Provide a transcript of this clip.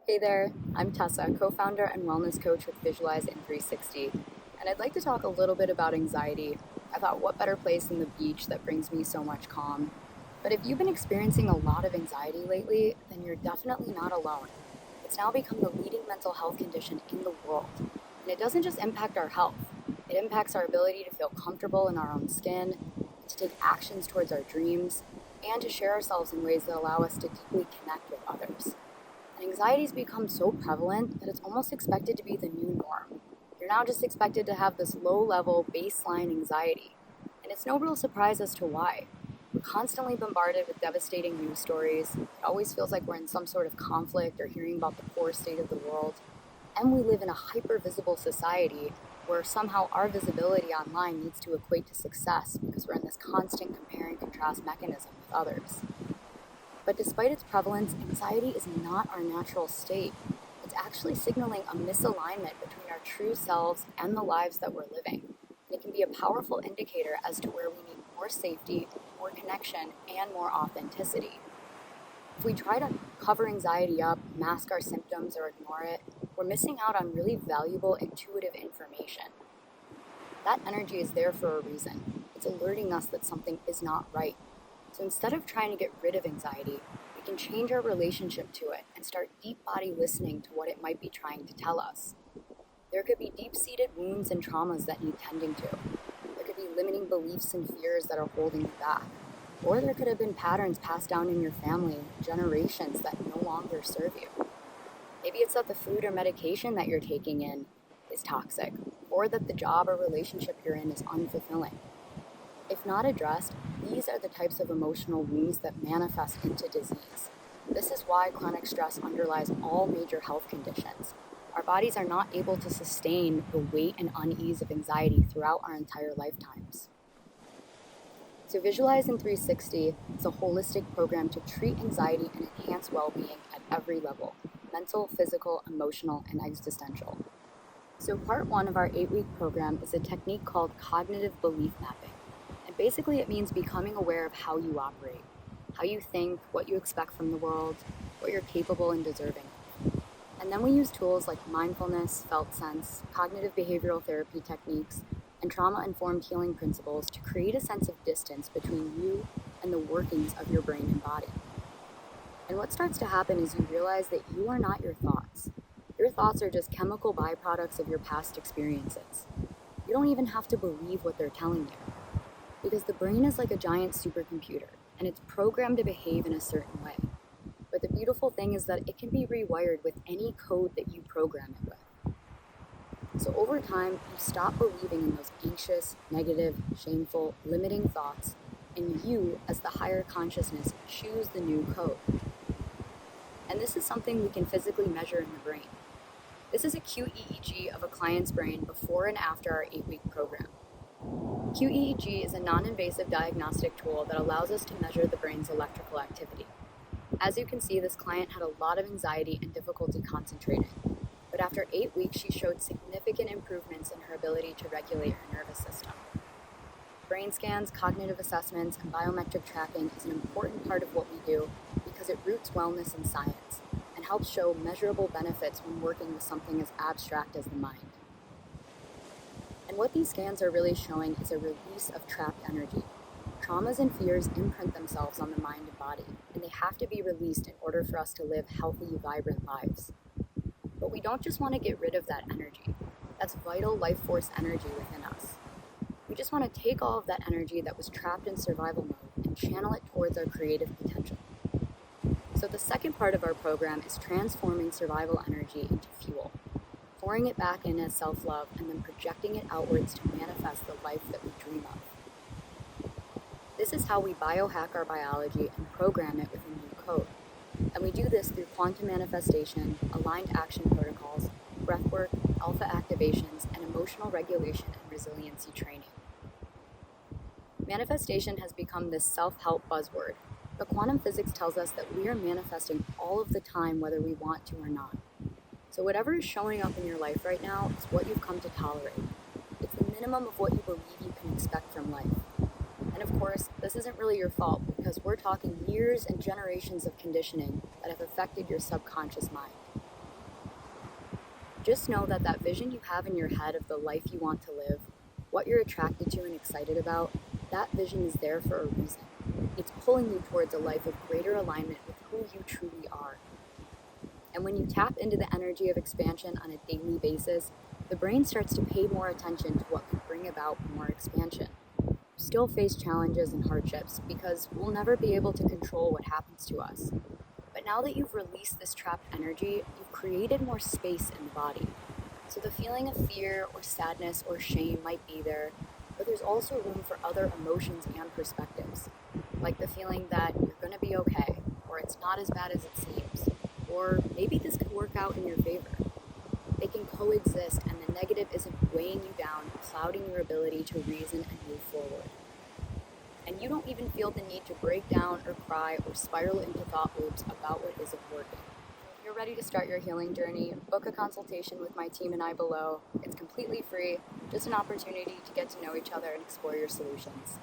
Hey there, I'm Tessa, co-founder and wellness coach with VISUALIZEin360, and I'd like to talk a little bit about anxiety. I thought, what better place than the beach that brings me so much calm? But if you've been experiencing a lot of anxiety lately, then you're definitely not alone. It's now become the leading mental health condition in the world, and it doesn't just impact our health, it impacts our ability to feel comfortable in our own skin, to take actions towards our dreams, and to share ourselves in ways that allow us to deeply connect with others. Anxiety has become so prevalent that it's almost expected to be the new norm. You're now just expected to have this low level baseline anxiety. And it's no real surprise as to why. We're constantly bombarded with devastating news stories. It always feels like we're in some sort of conflict or hearing about the poor state of the world. And we live in a hyper visible society where somehow our visibility online needs to equate to success because we're in this constant compare and contrast mechanism with others. But despite its prevalence, anxiety is not our natural state. It's actually signaling a misalignment between our true selves and the lives that we're living. And it can be a powerful indicator as to where we need more safety, more connection, and more authenticity. If we try to cover anxiety up, mask our symptoms, or ignore it, we're missing out on really valuable, intuitive information. That energy is there for a reason. It's alerting us that something is not right. So instead of trying to get rid of anxiety, we can change our relationship to it and start deep body listening to what it might be trying to tell us. There could be deep-seated wounds and traumas that need tending to. There could be limiting beliefs and fears that are holding you back. Or there could have been patterns passed down in your family, generations that no longer serve you. Maybe it's that the food or medication that you're taking in is toxic, or that the job or relationship you're in is unfulfilling. If not addressed, these are the types of emotional wounds that manifest into disease. This is why chronic stress underlies all major health conditions. Our bodies are not able to sustain the weight and unease of anxiety throughout our entire lifetimes. So VISUALIZEin360 is a holistic program to treat anxiety and enhance well-being at every level: mental, physical, emotional, and existential. So part 1 of our 8-week program is a technique called cognitive belief mapping. And basically it means becoming aware of how you operate, how you think, what you expect from the world, what you're capable and deserving of. And then we use tools like mindfulness, felt sense, cognitive behavioral therapy techniques, and trauma-informed healing principles to create a sense of distance between you and the workings of your brain and body. And what starts to happen is you realize that you are not your thoughts. Your thoughts are just chemical byproducts of your past experiences. You don't even have to believe what they're telling you, because the brain is like a giant supercomputer, and it's programmed to behave in a certain way. But the beautiful thing is that it can be rewired with any code that you program it with. So over time, you stop believing in those anxious, negative, shameful, limiting thoughts, and you, as the higher consciousness, choose the new code. And this is something we can physically measure in the brain. This is a QEEG of a client's brain before and after our 8-week program. QEEG is a non-invasive diagnostic tool that allows us to measure the brain's electrical activity. As you can see, this client had a lot of anxiety and difficulty concentrating, but after 8 weeks, she showed significant improvements in her ability to regulate her nervous system. Brain scans, cognitive assessments, and biometric tracking is an important part of what we do because it roots wellness in science and helps show measurable benefits when working with something as abstract as the mind. And what these scans are really showing is a release of trapped energy. Traumas and fears imprint themselves on the mind and body, and they have to be released in order for us to live healthy, vibrant lives. But we don't just want to get rid of that energy. That's vital life force energy within us. We just want to take all of that energy that was trapped in survival mode and channel it towards our creative potential. So the second part of our program is transforming survival energy into fuel, pouring it back in as self-love, and then projecting it outwards to manifest the life that we dream of. This is how we biohack our biology and program it with a new code. And we do this through quantum manifestation, aligned action protocols, breathwork, alpha activations, and emotional regulation and resiliency training. Manifestation has become this self-help buzzword, but quantum physics tells us that we are manifesting all of the time whether we want to or not. So whatever is showing up in your life right now is what you've come to tolerate. It's the minimum of what you believe you can expect from life. And of course, this isn't really your fault because we're talking years and generations of conditioning that have affected your subconscious mind. Just know that that vision you have in your head of the life you want to live, what you're attracted to and excited about, that vision is there for a reason. It's pulling you towards a life of greater alignment with who you truly are. And when you tap into the energy of expansion on a daily basis, the brain starts to pay more attention to what could bring about more expansion. You still face challenges and hardships because we'll never be able to control what happens to us. But now that you've released this trapped energy, you've created more space in the body. So the feeling of fear or sadness or shame might be there, but there's also room for other emotions and perspectives, like the feeling that you're going to be okay, or it's not as bad as it seems, or maybe this could work out in your favor. They can coexist, and the negative isn't weighing you down, clouding your ability to reason and move forward. And you don't even feel the need to break down or cry or spiral into thought loops about what isn't working. If you're ready to start your healing journey, book a consultation with my team and I below. It's completely free, just an opportunity to get to know each other and explore your solutions.